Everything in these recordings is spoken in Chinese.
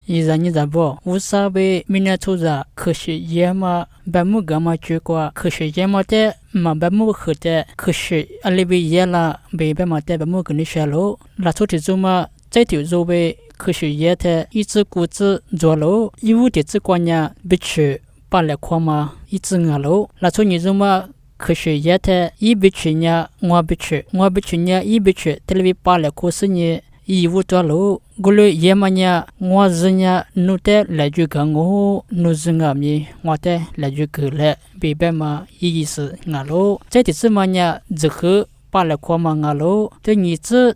伊在你在不？乌沙贝明年初在可是也嘛，白木干嘛去过？可是也嘛的嘛白木喝的，可是阿里贝也啦，贝白嘛的白木跟你说喽，拉出去做嘛，这条做贝可是也的，一只股子做喽，一屋的只关呀，别去把来看嘛，一只牙喽，拉出你做嘛。可是也的，一别去呢，我别去呢，一别去，特别把来可是呢，一屋做喽，过来也嘛呢，我是呢，弄得来就讲我，弄是俺们，我的来就过来，别别嘛，意思俺喽，这的是嘛呢，这个把来看嘛俺喽，这你这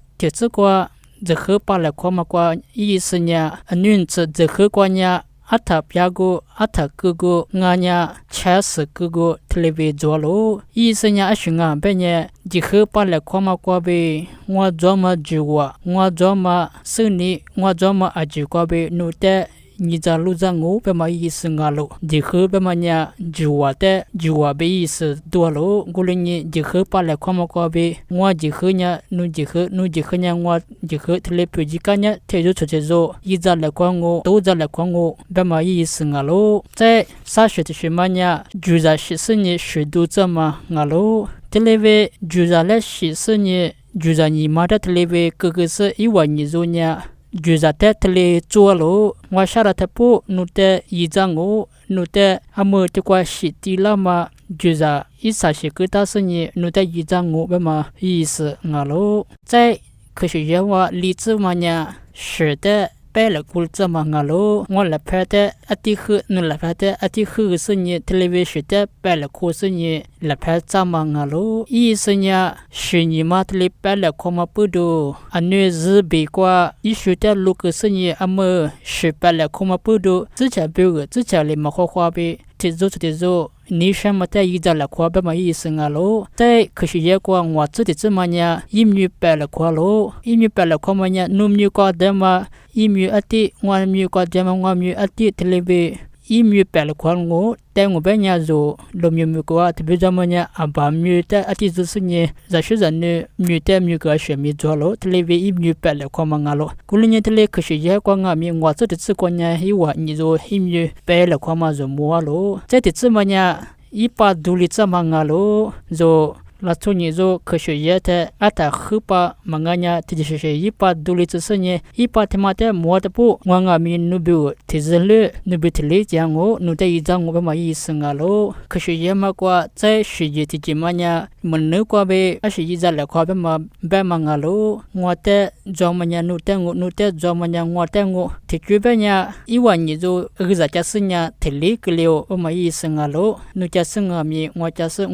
个，这个把来看嘛个意思呢，女子这个个呢。阿塔表哥，阿塔哥哥，俺呀恰是哥哥，特别做喽。意思呀，是俺别呢，就和把来看嘛过呗。我做嘛就我做嘛生意，我做嘛阿就过呗。弄得你在路上我别嘛意思俺喽，就和别嘛呢就的就别意思多喽。过来呢就和把来看嘛过呗。我就和呢，侬就和呢，我就和特别不及干呢，推出去做，一在来看我，都在来看我，别嘛意思俺喽。在啥学的什么呢？就在14年学都这么俺喽。特别就在来14年，就在你妈的特别哥哥是一万你做呢。就在这里做喽，我下了他不，弄得一张我，弄得阿么这块洗地了嘛，就在一啥些个大生意，弄得一张我嘛意思俺喽，在可是人话例子嘛呢，是的。白了过这么俺喽，我来拍的阿弟喝，侬来拍的阿弟喝是你特别是的白了过是你来拍这么俺喽，意思呢是你妈特别白了过嘛不多，阿女是别过，一说的路个是你阿么是白了过嘛不多，之前别个之前里嘛花花呗，这做。你什么在一在了夸别嘛意思啊喽？在可是也过我自己怎么呢？一米白了夸喽，一米白了夸么呢？侬米夸的嘛？一米阿弟，我米夸的嘛？我米阿弟特别一米白了夸我，但我别人做罗米夸特别怎么呢？阿爸米的阿弟就是呢，在学生呢米的米个学米做喽，特别一米白了夸嘛啊喽。古里呢特别可是也过我米我自己自过呢，一话你做一米白了夸嘛做么喽？这的怎么呢？一把独立怎么啊喽？做拉出你做科学业的，阿他喝把忙啊呢？这就是一把独立知识呢，一把他妈的摸的不，我阿咪努比提子了，努比提里讲我，努的一张我不嘛意思啊喽？科学业嘛过在世界的怎么呢？门努过呗，还是一在来过呗嘛，别忙啊喽？我的做么呢？努的做么呢？我的我提出呗呢？一万你做个啥子事呢？提里个了，我嘛意思啊喽？努家是阿咪，我家是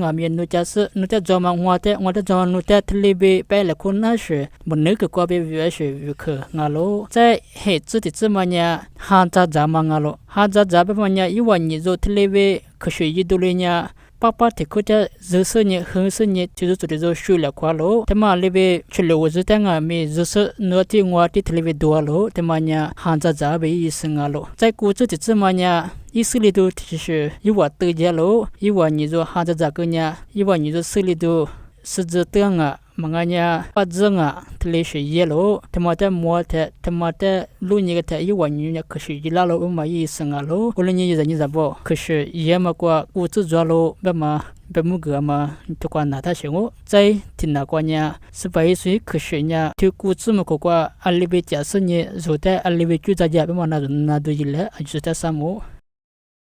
阿咪，努家是。努在做嘛，我在做努在特别白了困难时，不那个过别越学越可俺喽，在黑子的怎么呢？哈咋嘛俺喽，哈咋不嘛呢？一万你做特别可学一多了呢。爸爸提过的就是呢，很是呢，就是做的做学了快喽。他妈那边除了我是当俺们就是那天我的特别多喽，他妈呢，哈咋被意思俺喽，在过去的怎么呢？一手里头就是一万多家喽，一万你说哈咋个呢？一万你说手里头是这样啊。mga nya padzanga tle she yelo tamata muata tamata lu ni gata iwan nya kashi jilalo uma yi sangalo kulnya yi zanyi zabo kashi yema kwa utu zwalo bama bemuga ma tukwa na ta shengo zai tinna kwa nya spai sui kashi nya tu ku tsum ko kwa alibe jasnya zota alibe ju za ja bama na do yila ajuta samo